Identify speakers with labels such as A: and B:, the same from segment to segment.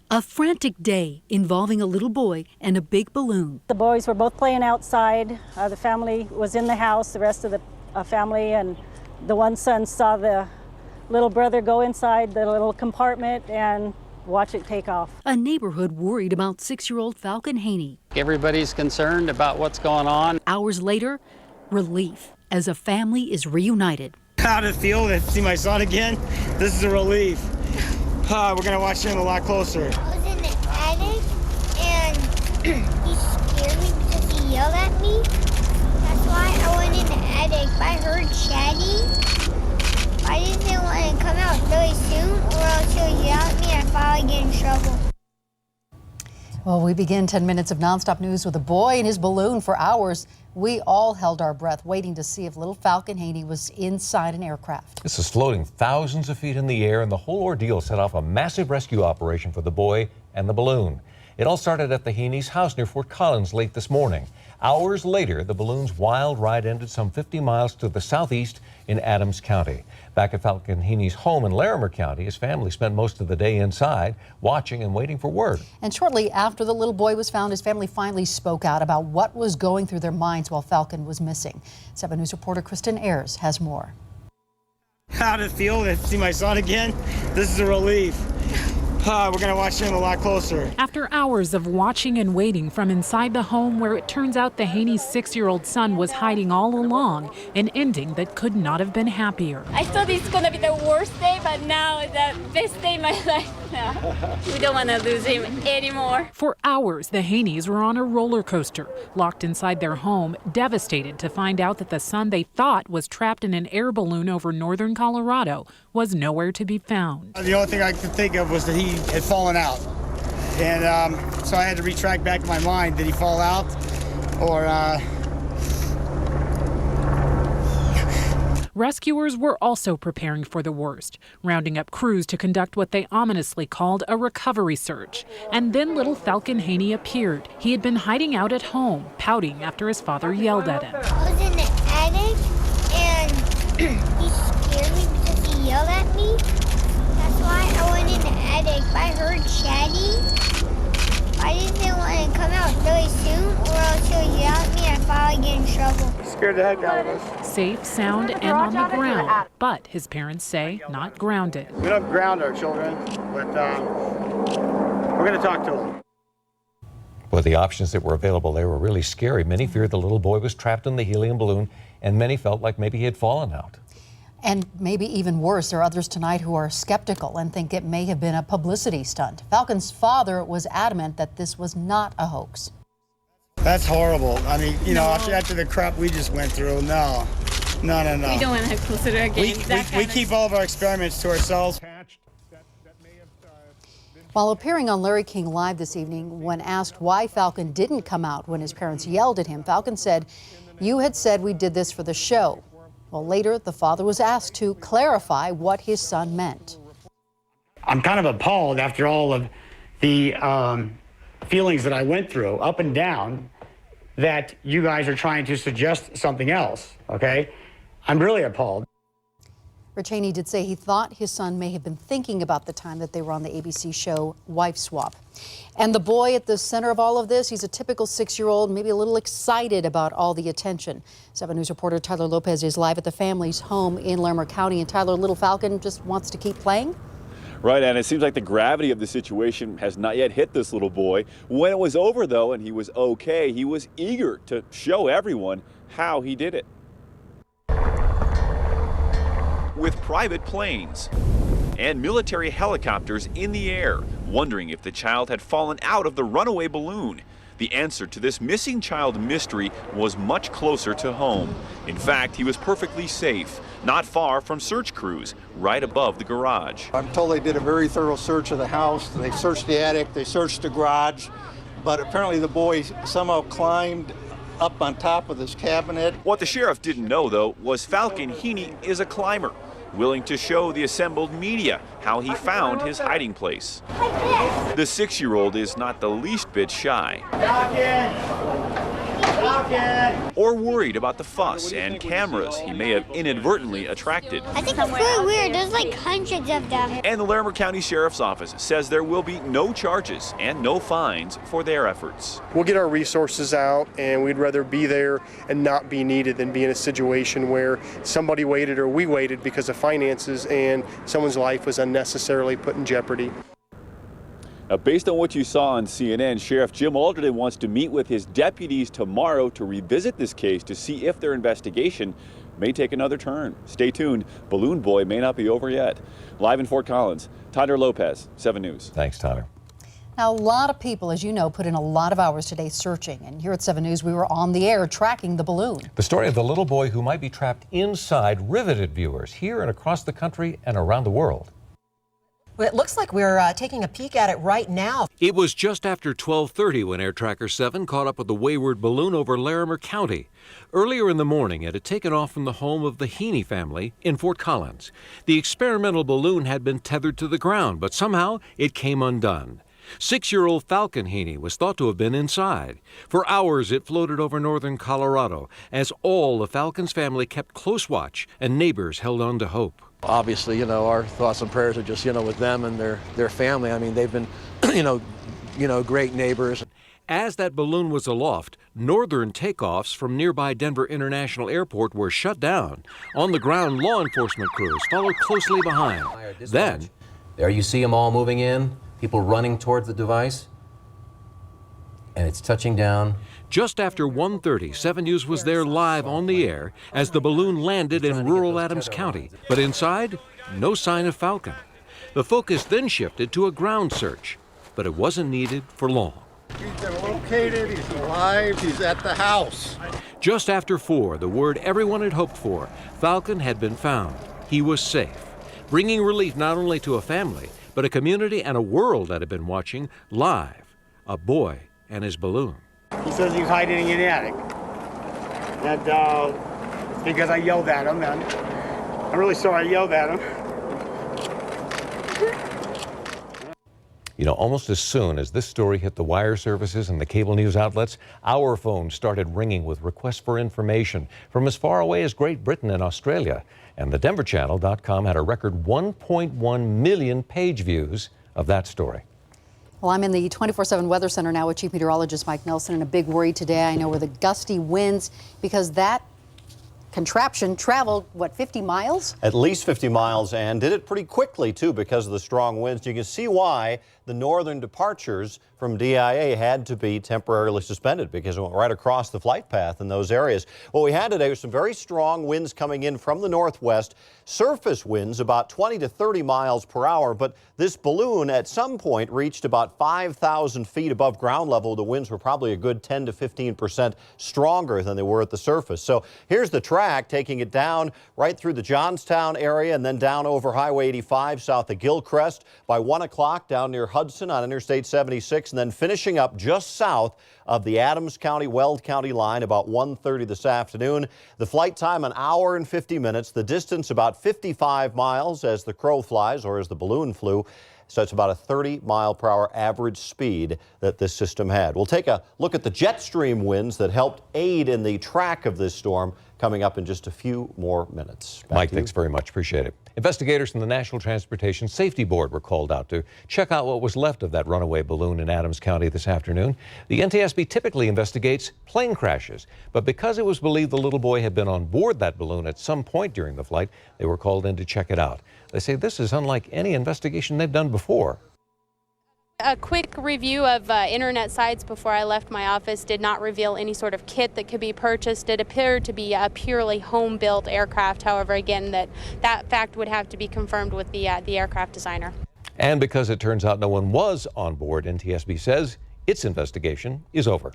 A: A frantic day involving a little boy and a big balloon.
B: The boys were both playing outside. The family was in the house, the rest of the family, and the one son saw the little brother go inside the little compartment and watch it take off.
A: A neighborhood worried about 6-year-old Falcon Heene.
C: Everybody's concerned about what's going on.
A: Hours later, relief as a family is reunited.
D: How to feel to see my son again? This is a relief. We're gonna watch him a lot closer.
E: I was in the attic and he scared me because he yelled at me. That's why I went in the attic. I heard chatting. I didn't want to come out really soon or else he'll yell at me and I'd probably get in trouble.
F: Well, we begin 10 minutes of nonstop news with a boy and his balloon for hours. We all held our breath waiting to see if little Falcon Heene was inside an aircraft.
G: This is floating thousands of feet in the air, and the whole ordeal set off a massive rescue operation for the boy and the balloon. It all started at the Heene's house near Fort Collins late this morning. Hours later, the balloon's wild ride ended some 50 miles to the southeast in Adams County. Back at Falcon Heene's home in Larimer County, his family spent most of the day inside, watching and waiting for word.
F: And shortly after the little boy was found, his family finally spoke out about what was going through their minds while Falcon was missing. 7 News reporter Kristen Ayers has more.
D: How to feel to see my son again? This is a relief. We're gonna watch him a lot closer.
H: After hours of watching and waiting from inside the home where it turns out the Heene's 6-year-old son was hiding all along, an ending that could not have been happier.
I: I thought it's gonna be the worst day, but now it's the best day of my life now. We don't want to lose him anymore.
H: For hours, the Heenes were on a roller coaster, locked inside their home, devastated to find out that the son they thought was trapped in an air balloon over northern Colorado was nowhere to be found.
D: The only thing I could think of was that he had fallen out. And so I had to retract back in my mind, did he fall out or...
H: Rescuers were also preparing for the worst, rounding up crews to conduct what they ominously called a recovery search. And then little Falcon Heene appeared. He had been hiding out at home, pouting after his father yelled at him.
E: I was in the attic and he scared me because he yelled at me. That's why I went in the attic. I heard chatting. I didn't want to come out really soon or else he'll yell at me and I'd probably get in trouble.
D: Scared the heck out of us.
H: Safe, sound, and on the ground, but his parents say not grounded.
D: We don't ground our children, but we're going to talk to them.
G: Well, the options that were available there were really scary. Many feared the little boy was trapped in the helium balloon, and many felt like maybe he had fallen out.
F: And maybe even worse, there are others tonight who are skeptical and think it may have been a publicity stunt. Falcon's father was adamant that this was not a hoax.
D: That's horrible. I mean, you know, after the crap we just went through, no.
I: We don't want to consider again.
D: We keep all of our experiments to ourselves.
F: While appearing on Larry King Live this evening, when asked why Falcon didn't come out when his parents yelled at him, Falcon said, "You had said we did this for the show." Well, later, the father was asked to clarify what his son meant.
D: I'm kind of appalled after all of the feelings that I went through, up and down, that you guys are trying to suggest something else, okay? I'm really appalled.
F: Rich Haney did say he thought his son may have been thinking about the time that they were on the ABC show Wife Swap. And the boy at the center of all of this, he's a typical 6-year-old, maybe a little excited about all the attention. 7 News reporter Tyler Lopez is live at the family's home in Larimer County. And Tyler, little Falcon just wants to keep playing?
J: Right, and it seems like the gravity of the situation has not yet hit this little boy. When it was over, though, and he was okay, he was eager to show everyone how he did it. With private planes and military helicopters in the air, wondering if the child had fallen out of the runaway balloon. The answer to this missing child mystery was much closer to home. In fact, he was perfectly safe, not far from search crews, right above the garage.
K: I'm told they did a very thorough search of the house. They searched the attic, they searched the garage, but apparently the boy somehow climbed up on top of this cabinet. What the sheriff didn't know, though, was Falcon Heene is a climber, willing to show the assembled media how he found his hiding place. The 6-year-old is not the least bit shy.
J: Or worried about the fuss and cameras he may have inadvertently attracted.
E: I think it's really weird. There's like hundreds of them.
J: And the Larimer County Sheriff's Office says there will be no charges and no fines for their efforts.
L: We'll get our resources out, and we'd rather be there and not be needed than be in a situation where somebody waited or we waited because of finances and someone's life was unnecessarily put in jeopardy.
J: Now, based on what you saw on CNN, Sheriff Jim Alderton wants to meet with his deputies tomorrow to revisit this case to see if their investigation may take another turn. Stay tuned. Balloon Boy may not be over yet. Live in Fort Collins, Tyler Lopez, 7 News.
G: Thanks, Tyler.
F: Now, a lot of people, as you know, put in a lot of hours today searching. And here at 7 News, we were on the air tracking the balloon.
G: The story of the little boy who might be trapped inside riveted viewers here and across the country and around the world.
M: Well, it looks like we're taking a peek at it right now.
G: It was just after 12:30 when Air Tracker 7 caught up with the wayward balloon over Larimer County. Earlier in the morning, it had taken off from the home of the Heene family in Fort Collins. The experimental balloon had been tethered to the ground, but somehow it came undone. 6-year-old Falcon Heene was thought to have been inside. For hours, it floated over northern Colorado as all the Falcon's family kept close watch and neighbors held on to hope.
N: Obviously, our thoughts and prayers are just, with them and their family. I mean, they've been, great neighbors.
G: As that balloon was aloft, northern takeoffs from nearby Denver International Airport were shut down. On the ground, law enforcement crews followed closely behind. Then,
O: there you see them all moving in, people running towards the device, and it's touching down.
G: Just after 1:30, 7 News was there live on the air as the balloon landed in rural Adams County. But inside, no sign of Falcon. The focus then shifted to a ground search, but it wasn't needed for long.
K: He's been located, he's alive, he's at the house.
G: Just after 4, the word everyone had hoped for, Falcon had been found. He was safe, bringing relief not only to a family, but a community and a world that had been watching live a boy and his balloon.
D: He says he's hiding in the attic. And because I yelled at him, and I'm really sorry I yelled at him.
G: Almost as soon as this story hit the wire services and the cable news outlets, our phones started ringing with requests for information from as far away as Great Britain and Australia. And the DenverChannel.com had a record 1.1 million page views of that story.
F: Well, I'm in the 24/7 Weather Center now with Chief Meteorologist Mike Nelson, and a big worry today, I know, were the gusty winds, because that contraption traveled, 50 miles?
P: At least 50 miles, and did it pretty quickly, too, because of the strong winds. You can see why the northern departures from DIA had to be temporarily suspended, because it went right across the flight path in those areas. What we had today was some very strong winds coming in from the northwest, surface winds about 20 to 30 miles per hour, but this balloon at some point reached about 5,000 feet above ground level. The winds were probably a good 10 to 15% stronger than they were at the surface. So here's the track taking it down right through the Johnstown area and then down over Highway 85 south of Gilcrest by 1 o'clock down near Hudson on Interstate 76, and then finishing up just south of the Adams County, Weld County line about 1:30 this afternoon. The flight time, 1 hour and 50 minutes. The distance about 55 miles as the crow flies, or as the balloon flew. So it's about a 30-mile-per-hour average speed that this system had. We'll take a look at the jet stream winds that helped aid in the track of this storm coming up in just a few more minutes.
G: Mike, thanks very much. Appreciate it. Investigators from the National Transportation Safety Board were called out to check out what was left of that runaway balloon in Adams County this afternoon. The NTSB typically investigates plane crashes, but because it was believed the little boy had been on board that balloon at some point during the flight, they were called in to check it out. They say this is unlike any investigation they've done before.
Q: A quick review of internet sites before I left my office did not reveal any sort of kit that could be purchased. It appeared to be a purely home-built aircraft. However, again, that fact would have to be confirmed with the aircraft designer.
G: And because it turns out no one was on board, NTSB says its investigation is over.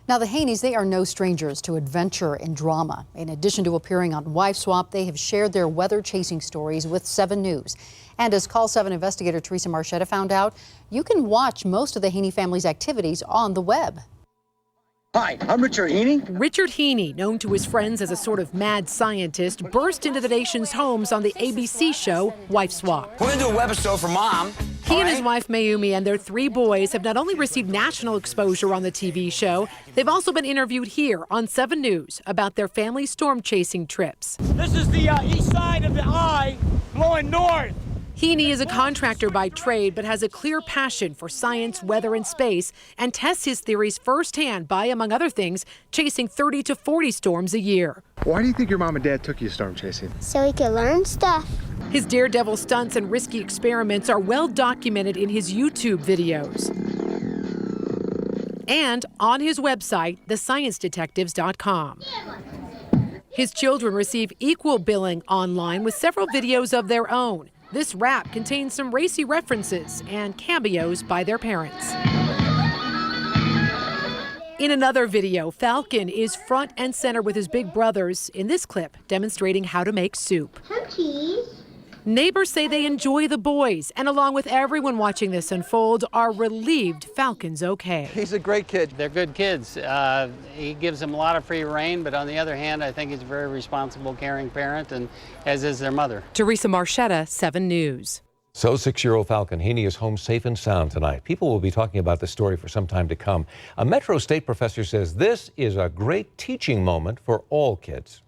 F: Now, the Heenes, they are no strangers to adventure and drama. In addition to appearing on Wife Swap, they have shared their weather-chasing stories with 7 News. And as Call 7 investigator Teresa Marchetta found out, you can watch most of the Heene family's activities on the web.
R: Hi, I'm Richard Heene.
S: Richard Heene, known to his friends as a sort of mad scientist, burst into the nation's homes on the ABC show Wife Swap.
R: We're going to do a webisode for Mom.
S: He and his wife Mayumi and their 3 boys have not only received national exposure on the TV show, they've also been interviewed here on 7 News about their family storm chasing trips.
R: This is the east side of the eye blowing north.
S: Heene is a contractor by trade, but has a clear passion for science, weather, and space, and tests his theories firsthand by, among other things, chasing 30 to 40 storms a year.
T: Why do you think your mom and dad took you storm chasing?
E: So we could learn stuff.
S: His daredevil stunts and risky experiments are well documented in his YouTube videos and on his website, thesciencedetectives.com. His children receive equal billing online with several videos of their own. This rap contains some racy references and cameos by their parents. In another video, Falcon is front and center with his big brothers in this clip demonstrating how to make soup. Neighbors say they enjoy the boys, and along with everyone watching this unfold, are relieved Falcon's okay.
N: He's a great kid.
C: They're good kids. He gives them a lot of free rein, but on the other hand, I think he's a very responsible, caring parent, and as is their mother.
S: Teresa Marchetta, 7 News.
G: So 6-year-old Falcon Heene is home safe and sound tonight. People will be talking about this story for some time to come. A Metro State professor says this is a great teaching moment for all kids.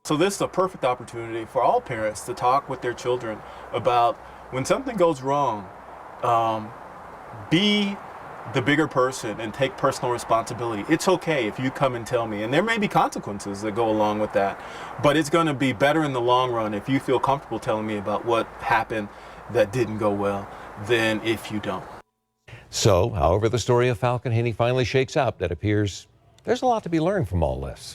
U: So this is a perfect opportunity for all parents to talk with their children about when something goes wrong, be the bigger person and take personal responsibility. It's okay if you come and tell me, and there may be consequences that go along with that, but it's going to be better in the long run if you feel comfortable telling me about what happened that didn't go well than if you don't.
G: So, however the story of Falcon Heene finally shakes out, it appears there's a lot to be learned from all this.